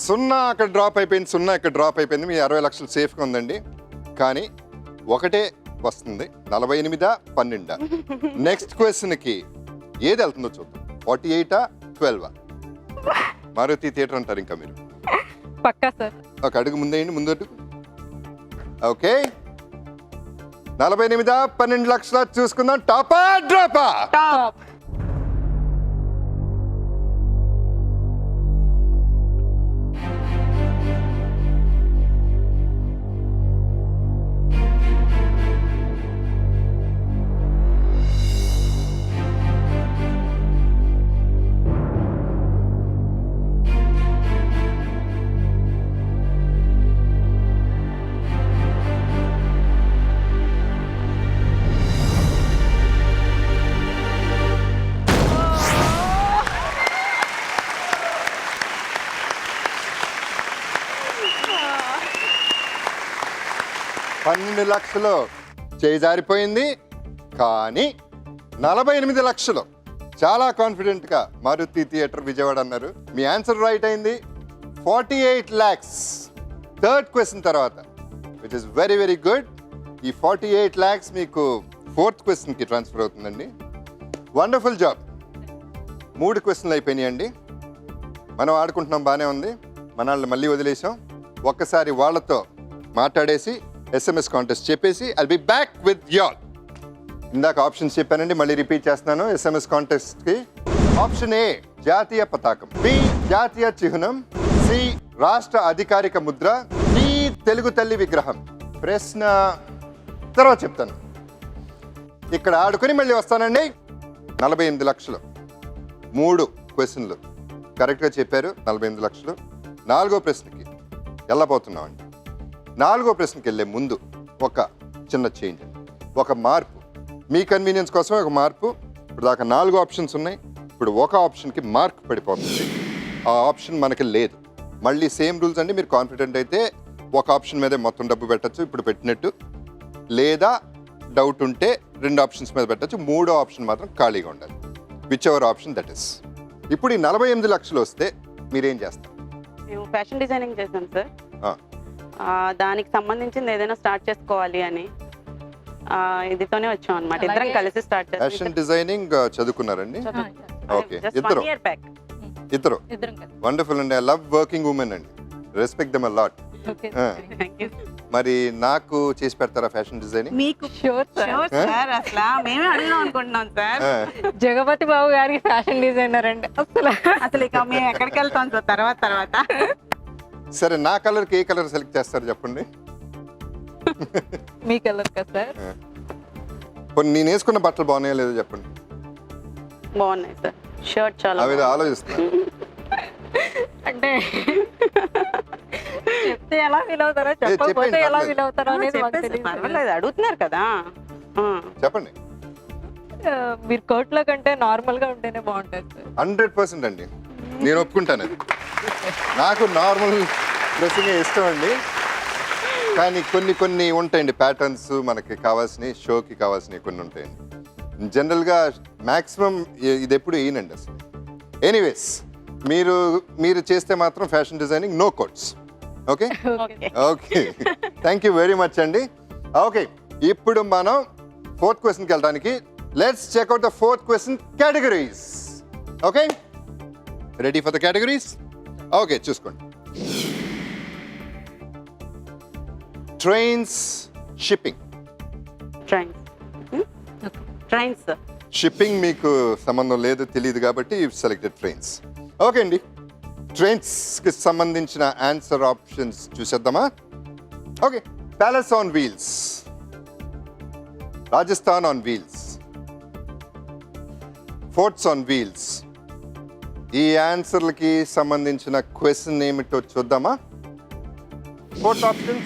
సున్నా అక్కడ డ్రాప్ అయిపోయింది, సున్నా ఇక్కడ డ్రాప్ అయిపోయింది. మీ 60 లక్షలు సేఫ్గా ఉందండి. కానీ ఒకటే వస్తుంది, 48 12. నెక్స్ట్ క్వశ్చన్కి ఏది వెళ్తుందో చూద్దాం. 48 12. మారుతి థియేటర్ అంటారు ఇంకా మీరు. పక్కా సార్. ఒక అడుగు ముందేయండి, ముందు అడుగు. ఓకే, 48 12 లక్షల చూసుకుందాం. టాపా డ్రాపా? టాప్. పన్నెండు లక్షలు చేయి జారిపోయింది. కానీ 48 లక్షలు చాలా కాన్ఫిడెంట్గా మారుతి థియేటర్ విజయవాడ అన్నారు. మీ ఆన్సర్ రైట్ అయింది. 48 lakhs థర్డ్ క్వశ్చన్ తర్వాత, which is very very good. ఈ 48 lakhs మీకు ఫోర్త్ క్వశ్చన్కి ట్రాన్స్ఫర్ అవుతుందండి. Wonderful job. 3 క్వశ్చన్లు అయిపోయినాయండి. మనం ఆడుకుంటున్నాం, బాగానే ఉంది. మనల్ని మళ్ళీ వదిలేసాం. ఒక్కసారి వాళ్ళతో మాట్లాడేసి SMS కాంటెస్ట్ చెప్పేసి I'll be back with y'all. ఇందాక ఆప్షన్స్ చెప్పానండి, మళ్ళీ రిపీట్ చేస్తున్నాను. SMS కాంటెస్ట్కి ఆప్షన్ ఏ జాతీయ పతాకం, బి జాతీయ చిహ్నం, సి రాష్ట్ర అధికారిక ముద్ర, డి తెలుగు తల్లి విగ్రహం. ప్రశ్న తర్వాత చెప్తాను. ఇక్కడ ఆడుకొని మళ్ళీ వస్తానండి. 48 లక్షలు 3 క్వశ్చన్లు కరెక్ట్గా చెప్పారు. 48 లక్షలు. 4వ ప్రశ్నకి వెళ్ళబోతున్నామండి. 4వ ప్రశ్నకి వెళ్ళే ముందు ఒక చిన్న చేంజ్, ఒక మార్పు. మీ కన్వీనియన్స్ కోసం ఒక మార్పు. ఇప్పుడు దాకా 4 ఆప్షన్స్ ఉన్నాయి. ఇప్పుడు ఒక ఆప్షన్కి మార్క్ పడిపోతుంది. ఆ ఆప్షన్ మనకి లేదు. మళ్ళీ సేమ్ రూల్స్ అండి. మీరు కాన్ఫిడెంట్ అయితే ఒక ఆప్షన్ మీదే మొత్తం డబ్బు పెట్టచ్చు, ఇప్పుడు పెట్టినట్టు. లేదా డౌట్ ఉంటే 2 ఆప్షన్స్ మీద పెట్టచ్చు. 3వ ఆప్షన్ మాత్రం ఖాళీగా ఉండాలి. Which ever option that is. ఇప్పుడు ఈ 48 లక్షలు వస్తే మీరేం చేస్తారు? మేము ఫ్యాషన్ డిజైనింగ్ చేసాం సార్. దానికి సంబంధించింది ఏదైనా స్టార్ట్ చేసుకోవాలి అని ఇదితోనే వచ్చాం అనమాట. ఇద్దరం కలిసి స్టార్ట్ చేస్తాం. ఫ్యాషన్ డిజైనింగ్ చదువుకున్నారండి? ఓకే, ఇద్దరు వండర్ఫుల్ అండి. ఐ లవ్ వర్కింగ్ ఉమెన్ అండి. Respect them a lot. మరి నాకు చేసి పెడతారా ఫ్యాషన్ డిజైనింగ్? మీకు సార్, అసలు మేమే అడుగుదాం అనుకుంటున్నాం సార్. జగపతి బాబు గారికి ఫ్యాషన్ డిజైనర్ అండి. అసలు ఇక మేము ఎక్కడికి వెళ్తాం సార్ తర్వాత. సరే, నా కలర్కి ఏ కలర్ సెలెక్ట్ చేస్తారు చెప్పండి. మీ కలర్ కదా సార్? కొన్ని నేను వేసుకున్న బట్టలు బాగున్నాయో లేదో చెప్పండి. బాగున్నాయి సార్. షర్ట్ చాలా అవి ఆలోచిస్తున్నాను. అంటే చెప్తే ఎలా ఫీల్ అవుతారో, చెప్పకపోతే ఎలా ఫీల్ అవుతారో అనేది మాకు తెలియదు. పర్వాలేదు, అడుగుతున్నారు కదా. చెప్పండి. మీరు కోట్లో కంటే నార్మల్ గా ఉంటేనే బాగుంటుంది సార్. 100% అండి, నేను ఒప్పుకుంటాను. అది నాకు నార్మల్ డ్రెస్సింగ్ ఇష్టం అండి. కానీ కొన్ని ఉంటాయండి ప్యాటర్న్స్, మనకి కావాల్సినవి, షోకి కావాల్సినవి కొన్ని ఉంటాయండి. జనరల్గా మ్యాక్సిమం ఇది ఎప్పుడు వేయనండి అసలు. ఎనీవేస్, మీరు చేస్తే మాత్రం fashion designing no quotes. Okay okay, thank you very much అండి. ఓకే, ఇప్పుడు మనం 4th క్వశ్చన్కి వెళ్ళడానికి. Let's check out the 4th question categories. Okay, ready for the categories? Okay, చూసుకోండి. Trains, shipping. ట్రైన్స్ షిప్పింగ్ మీకు సంబంధం లేదు, తెలియదు కాబట్టి సెలెక్టెడ్ ట్రైన్స్. ఓకే అండి, ట్రైన్స్కి సంబంధించిన ఆన్సర్ ఆప్షన్స్ చూసేద్దామా? Okay, palace on wheels, Rajasthan on wheels, forts on wheels. ఈ ఆన్సర్లకి సంబంధించిన క్వశ్చన్ ఏమిటో చూద్దామా? 4th ఆప్షన్,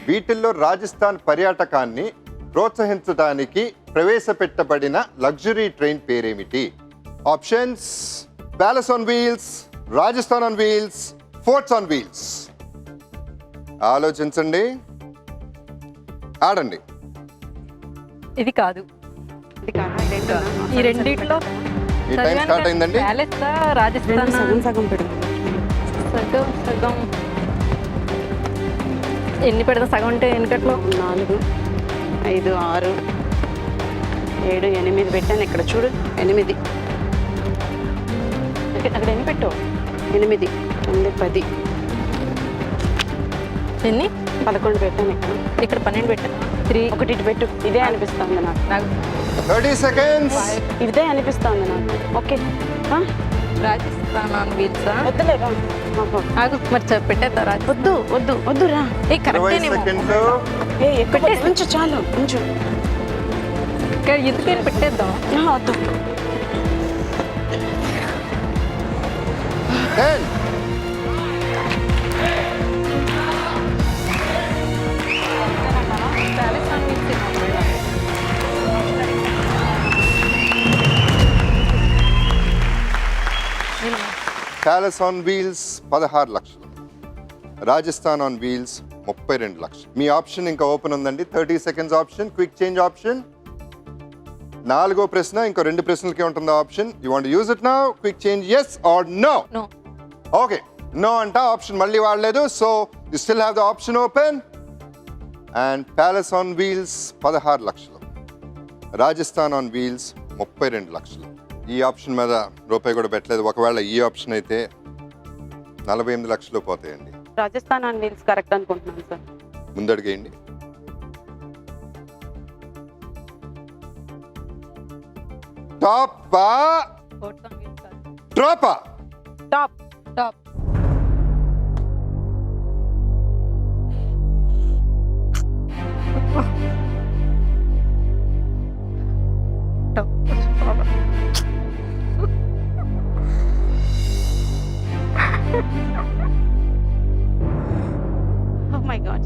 వీటిల్లో రాజస్థాన్ పర్యాటకాన్ని ప్రోత్సహించడానికి ప్రవేశపెట్టబడిన లగ్జరీ ట్రైన్ పేరేమిటి? Options: palace on wheels, Rajasthan on wheels, forts on wheels. ఆలోచించండి, ఆడండి. ఇది కాదు. ఈ రెండిట్లో మీ టైం స్టార్ట్ అయిందండి. ప్యాలెస్ రాజస్థాన్ సగం సగం పెడదాం. సగం సగం ఎన్ని పెడదాం? సగం అంటే ఎన్నికట్లో 4, 5, 6, 7, 8 పెట్టాను. ఇక్కడ చూడు 8. అక్కడ ఎన్ని పెట్టావు? 8, 9, 10, ఎన్ని 11 పెట్టాను. ఇక్కడ 12 పెట్టాను. 3 ఒకటి ఇటు పెట్టు. ఇదే అనిపిస్తుంది నాకు. నాకు 30 seconds. ఇదే అనిపిస్తుంది నాకు. ఓకే రాజస్థాన్ ఆన్ వీల్స్ వద్దులేరా ఆగు మరి పెట్టేద్దా వద్దు వద్దు వద్దురా. 20 seconds. ఎక్కువ ఉంచు, చాలు ఉంచు. ఇక్కడ ఎందుకని పెట్టేద్దాం. వద్దు. 10. Palace on wheels palace on wheels 16 లక్షలు, రాజస్థాన్ ఆన్ వీల్స్ 32 లక్షలు. మీ ఆప్షన్ ఇంకా ఓపెన్ ఉందండి. 30 seconds option, quick change option. 4వ ప్రశ్న, ఇంకో 2 ప్రశ్నలకే ఉంటుంది ఆప్షన్. You want use it now? Quick change yes or no? No. Okay, no అంట. ఆప్షన్ మళ్ళీ వాడలేదు. So you still have the option open. And palace on wheels 16 లక్షలు, రాజస్థాన్ ఆన్ వీల్స్ 32 లక్షలు. ఈ ఆప్షన్ మీద రూపాయి కూడా పెట్టలేదు. ఒకవేళ ఈ ఆప్షన్ అయితే 48 లక్షలు పోతాయండి. రాజస్థాన్ ఆన్ వీల్స్ కరెక్ట్ అనుకుంటున్నాను సార్. ముందడిగేయండి. టాపా డ్రాపా? Top. Top. Oh my God.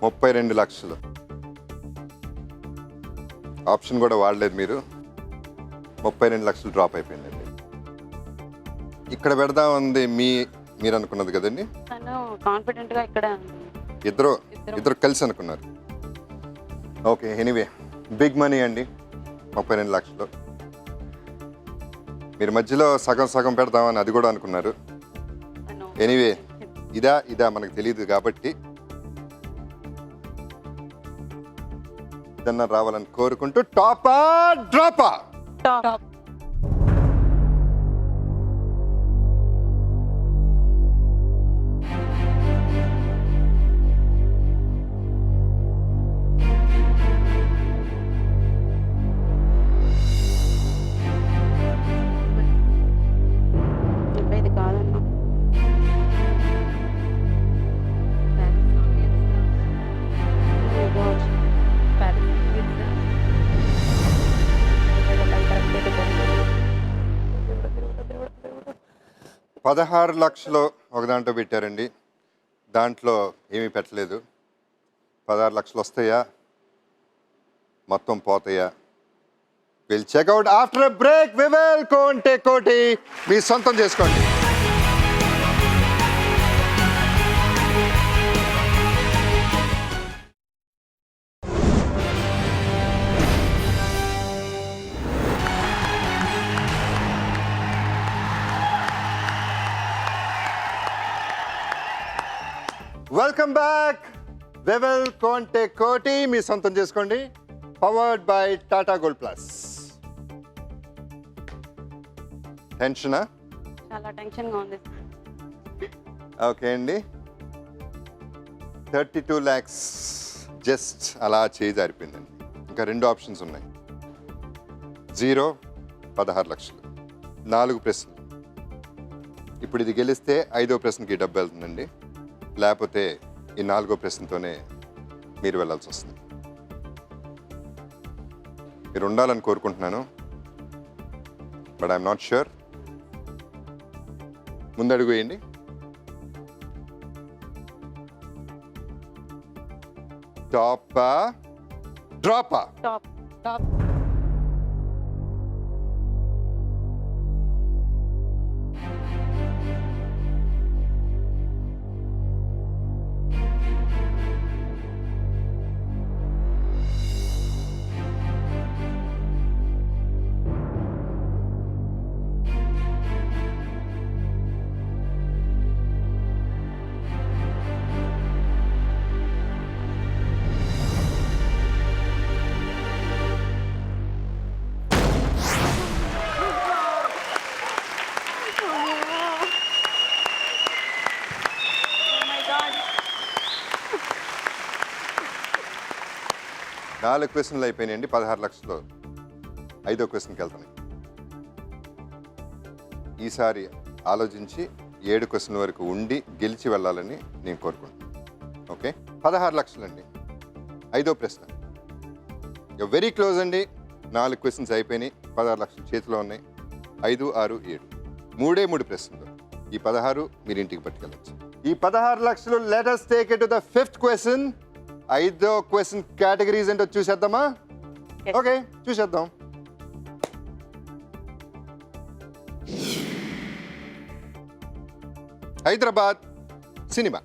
ముప్పై 32 లక్షలు. ఆప్షన్ కూడా వాడలేదు మీరు. 32 లక్షలు డ్రాప్ అయిపోయిందండి. ఇక్కడ పెడదాం ఉంది మీరు అనుకున్నది కదండి. తను కాన్ఫిడెంట్ గా ఇక్కడ ఇద్దరు కలిసి అనుకున్నారు. ఓకే, ఎనీవే బిగ్ మనీ అండి 32 లక్షలు. మీరు మధ్యలో సగం సగం పెడదామని అది కూడా అనుకున్నారు. తను ఎనీవే ఇదా మనకు తెలియదు కాబట్టి ఇదన్నా రావాలని కోరుకుంటూ టాపా డ్రాపా? టాప్. టాప్. ఇది కాదన్నా. Oh my God. 16 లక్షలు ఒక దాంట్లో పెట్టారండి. దాంట్లో ఏమీ పెట్టలేదు. 16 లక్షలు వస్తాయా, మొత్తం పోతాయా? Will check out after a break. We will కొంటే కోటి మీ సొంతం చేసుకోండి. Welcome back. వెవెల్ కొంటే కోటి మీ సొంతం చేసుకోండి. Powered by Tata gold plus. టెన్షనా? చాలా టెన్షన్ గా ఉంది. ఓకే అండి, 32 lakhs జస్ట్ అలా చేయి జారిపోయిందండి. ఇంకా 2 ఆప్షన్స్ ఉన్నాయి. 0, 16 లక్షలు, 4 ప్రశ్నలు. ఇప్పుడు ఇది గెలిస్తే 5వ ప్రశ్నకి డబ్బు వెళ్తుందండి. లేకపోతే ఈ 4వ ప్రశ్నతోనే మీరు వెళ్ళాల్సి వస్తుంది. మీరు ఉండాలని కోరుకుంటున్నాను, బట్ ఐఎమ్ నాట్ ష్యూర్. ముందడుగు వేయండి. టాపా డ్రాపా? Top. Top. Oh my God. 4 క్వశ్చన్లు అయిపోయినాయండి. 16 లక్షలు 5వ క్వశ్చన్కి వెళ్తున్నాయి. ఈసారి ఆలోచించి 7 క్వశ్చన్ల వరకు ఉండి గెలిచి వెళ్ళాలని నేను కోరుకుంటున్నాను. ఓకే, 16 లక్షలండి. 5వ ప్రశ్న వెరీ క్లోజ్ అండి. 4 క్వశ్చన్స్ అయిపోయినాయి, 16 లక్షలు చేతిలో ఉన్నాయి. 5, 6, 7 3 ప్రశ్నలు. ఈ 16 మీరు ఇంటికి పట్టుకెళ్ళచ్చు. ఈ 16 లక్షలు let us take it to the 5th question. 5వ క్వశ్చన్ కేటగిరీస్ ఏంటో చూసేద్దామా? Yes. ఓకే, చూసేద్దాం. హైదరాబాద్ సినిమా.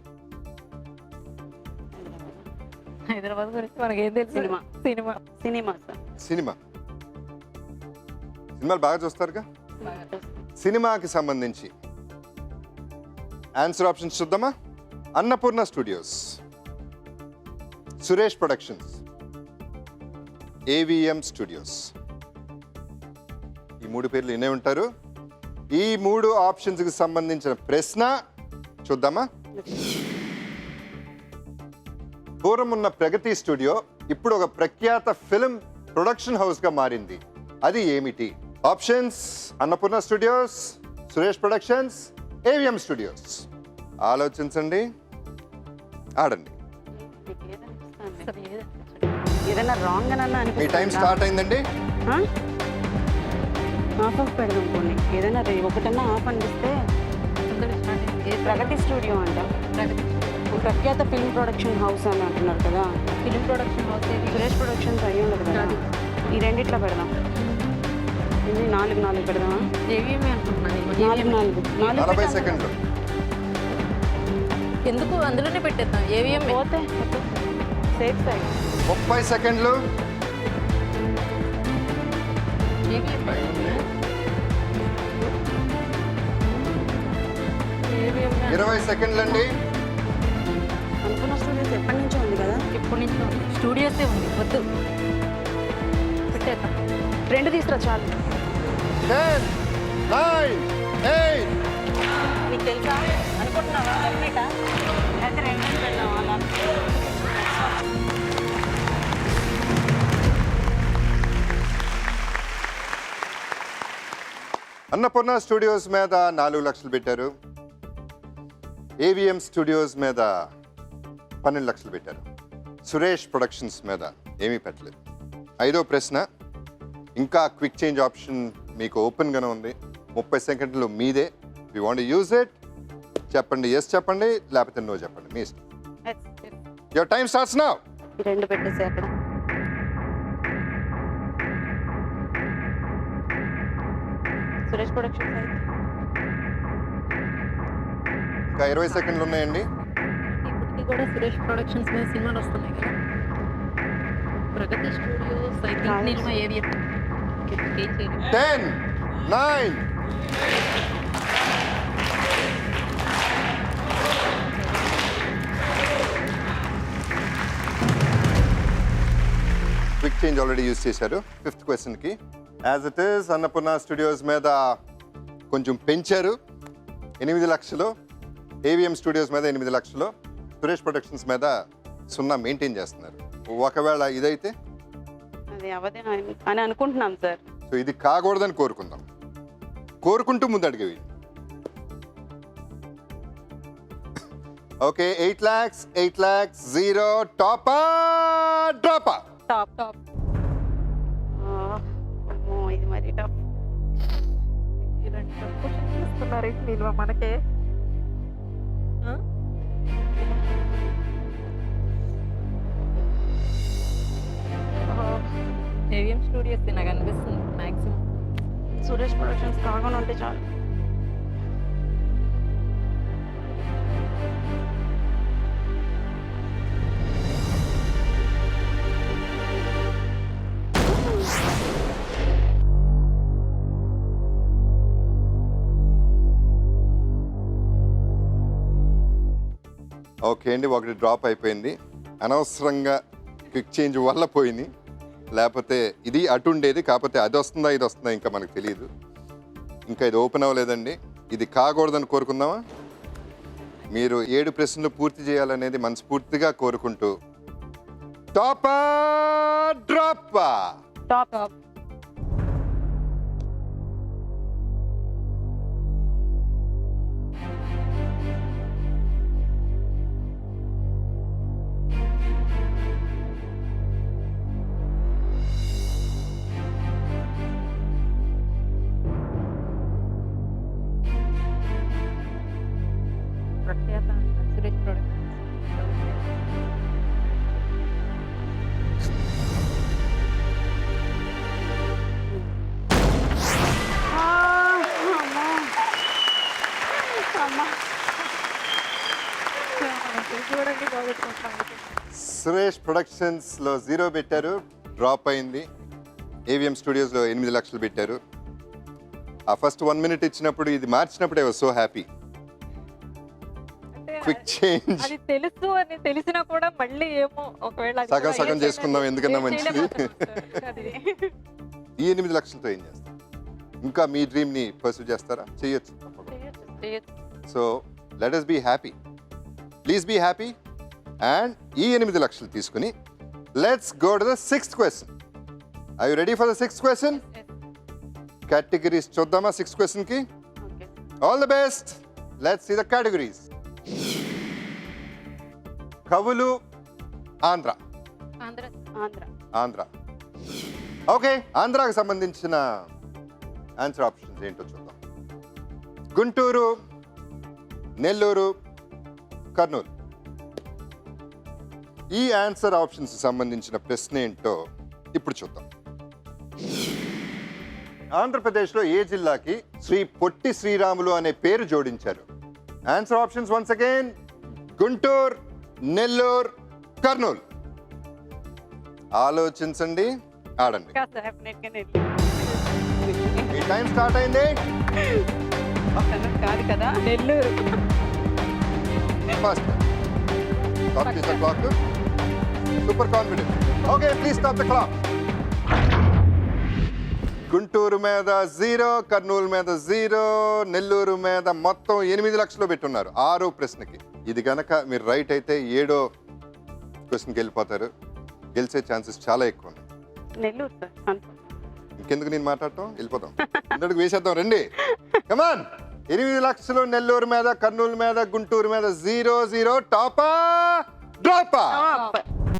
హైదరాబాద్ గురించి మనకి ఏం తెలుసు? Cinema. Cinema. Cinema sir. Cinema. సినిమాలు బాగా చూస్తారుగా. సినిమాకి సంబంధించి ఆన్సర్ ఆప్షన్స్ చూద్దామా? Annapurna studios, Suresh productions, AVM studios. ఈ 3 పేర్లు వినే ఉంటారు. ఈ 3 ఆప్షన్స్కి సంబంధించిన ప్రశ్న చూద్దామా? పూర్వం ఉన్న ప్రగతి స్టూడియో ఇప్పుడు ఒక ప్రఖ్యాత ఫిల్మ్ ప్రొడక్షన్ హౌస్గా మారింది. అది ఏమిటి? Options: Annapurna studios, Suresh productions, AVM studios. ఆలోచించండి, ఆడండి. మీకు ఏదనిపిస్తుంది? అసలు ఏది? ఏదైనా రాంగ్ అని మీ అనిపిస్తుంది. టైం స్టార్ట్ అయిందండి. ఆఫ్ పెడదాం కొన్ని. ఏదైనా ఒకటన్నా ఆఫ్ అనిపిస్తే. తొందరగా start అయింది. ఏది? ప్రగతి స్టూడియో అంట. ప్రగతి. ప్రఖ్యాత ఫిల్మ్ ప్రొడక్షన్ హౌస్ అని అంటున్నారు కదా. ఫిలిం ప్రొడక్షన్ హౌస్ ఏది? సురేష్ ప్రొడక్షన్స్ అయ్యి ఉండదు కదా. కాదు. ఈ రెండిట్లో పెడదాం. ఇది 4 పెడదామా? ఏవిఎంఏ అనుకుంటున్నాను నేను. 4 40 సెకండ్లు. ఎందుకు అందులోనే పెట్టేద్దాం. ఏవిఎంఏ. పోతే సేఫ్ సైడ్. 30 సెకండ్లు. ఏవిఎంఏ. 20 సెకండ్లు అండి. అనుకున్న స్టూడియోస్ ఎప్పటి నుంచో ఉంది కదా. ఎప్పటి నుంచి ఉంది? స్టూడియోసే ఉంది. వద్దు, పెట్టేద్దాం. 2 తీసుకురా చాలు. 10, 9, 8. నీకు తెలుసా అనుకుంటున్నావా? అయితే 2 పెడదామా? అన్నపూర్ణ స్టూడియోస్ మీద 4 లక్షలు పెట్టారు. ఏవిఎం స్టూడియోస్ మీద 12 లక్షలు పెట్టారు. సురేష్ ప్రొడక్షన్స్ మీద ఏమీ పెట్టలేదు. 5వ ప్రశ్న ఇంకా క్విక్ చేంజ్ ఆప్షన్ మీకు ఓపెన్గానే ఉంది. 30 సెకండ్లు మీదే. You want use it? చెప్పండి, ఎస్ చెప్పండి, లేకపోతే నో చెప్పండి, మీ ఇష్టం. Your time starts now. ఈ 2 పెట్టేసి అక్కడ. సురేష్ ప్రొడక్షన్స్ అయితే ఇంకా 20 సెకండ్లు ఉన్నాయండి. ఇప్పటికీ కూడా సురేష్ ప్రొడక్షన్స్ మీద సినిమాలు వస్తున్నాయి కదా. ప్రగతి స్టూడియోస్ ఐ థింక్ నిర్మ AVM. 10, 9. Quick change already use చేశారు 5th క్వశ్చన్కి. As it is Annapurna studios మీద కొంచెం పెంచారు, 8 లక్షలు. ఏవిఎం స్టూడియోస్ మీద 8 లక్షలు. సురేష్ ప్రొడక్షన్స్ మీద 0 మెయింటైన్ చేస్తున్నారు. ఒకవేళ ఇదైతే అది అవదే అని అనుకుంటున్నాం సార్. సో ఇది కాకూడదని కోరుకుందాం. కోరుకుంటూ ముందు అడిగేవి. Okay, 8 lakhs, 0. టాపా డ్రాపా? టాప్. టాప్. అమ్మో, ఇది మరి టాప్. ఇలాంటి క్వశ్చన్స్ ఇస్తున్నారు నిల్వ మనకే. స్టూడియోస్ నాకు అనిపిస్తుంది మాక్సిమం. సురేష్ ప్రొడక్షన్స్ కాకుండా ఉంటే చాలు. ఓకే అండి, ఒకటి డ్రాప్ అయిపోయింది. అనవసరంగా క్విక్ చేంజ్ వల్ల పోయింది. లేకపోతే ఇది అటు ఉండేది, కాకపోతే అది వస్తుందా ఇది వస్తుందా ఇంకా మనకు తెలియదు. ఇంకా ఇది ఓపెన్ అవ్వలేదండి. ఇది కాకూడదని కోరుకుందామా? మీరు 7 ప్రశ్నలు పూర్తి చేయాలనేది మనస్ఫూర్తిగా కోరుకుంటూ టాపా డ్రాపా టాప్. ప్రఖ్యాత సురేష్ ప్రొడక్షన్స్. చూడండి బాగుంటున్నాం. సురేష్ ప్రొడక్షన్స్లో 0 పెట్టారు, డ్రాప్ అయింది. ఏవిఎం స్టూడియోస్లో 8 లక్షలు పెట్టారు. ఆ ఫస్ట్ 1 మినిట్ ఇచ్చినప్పుడు ఇది మార్చినప్పుడు I was so happy. Quick change అది తెలుసు అని తెలిసినా కూడా మళ్ళీ ఏమో ఒకవేళ అది సగం కూడా సగం ఏం చేసుకుందాం, చేయలేము. ఎందుకన్నా ఏం మంచిది. చేయలేకపోతున్నాం సార్. అది. ఈ 8 లక్షలతో ఏం చేస్తారు? ఇంకా మీ డ్రీమ్ని పర్సూ చేస్తారా? చేయొచ్చు. చేయొచ్చు. So let us be happy, please be happy. And ఈ 8 లక్షలు తీసుకుని let's go to the 6th question. I you ready for the 6th question? Categories చూద్దామా 6th క్వశ్చన్కి? Okay. All the best. Let's see the categories. కవులు Andhra. Andhra. Andhra. Andhra. Okay, ఆంధ్రాకి సంబంధించిన answer options ఏంటో చూద్దాం. గుంటూరు, నెల్లూరు, కర్నూలు. ఈ ఆన్సర్ ఆప్షన్స్ సంబంధించిన ప్రశ్న ఏంటో ఇప్పుడు చూద్దాం. ఆంధ్రప్రదేశ్లో ఏ జిల్లాకి శ్రీ పొట్టి శ్రీరాములు అనే పేరు జోడించారు? Answer options once again. Guntur, Nellore, Kurnool. ఆలోచించండి, ఆడండి. డెఫినెట్గా నెల్లూరు. మీ టైం స్టార్ట్ అయింది. కాదు కదా. నెల్లూరు. ఫస్ట్ స్టాప్ చేసా clock. Super confident. Okay, please stop the clock. Guntur మీద 0, కర్నూలు మీద 0, నెల్లూరు మీద మొత్తం 8 లక్షలు పెట్టున్నారు 6 ప్రశ్నకి. ఇది కనుక మీరు రైట్ అయితే 7వ క్వశ్చన్కి వెళ్ళిపోతారు. గెలిచే ఛాన్సెస్ చాలా ఎక్కువ ఉన్నాయి. నెల్లూరు సార్. ఇంకెందుకు నేను మాట్లాడటం, వెళ్ళిపోతాం. ఇంతటికి వేసేద్దాం రండి. కమాన్. 8 లక్షలు నెల్లూరు మీద, కర్నూలు మీద, గుంటూరు మీద 0, 0. టాపా డ్రాపా? టాప్.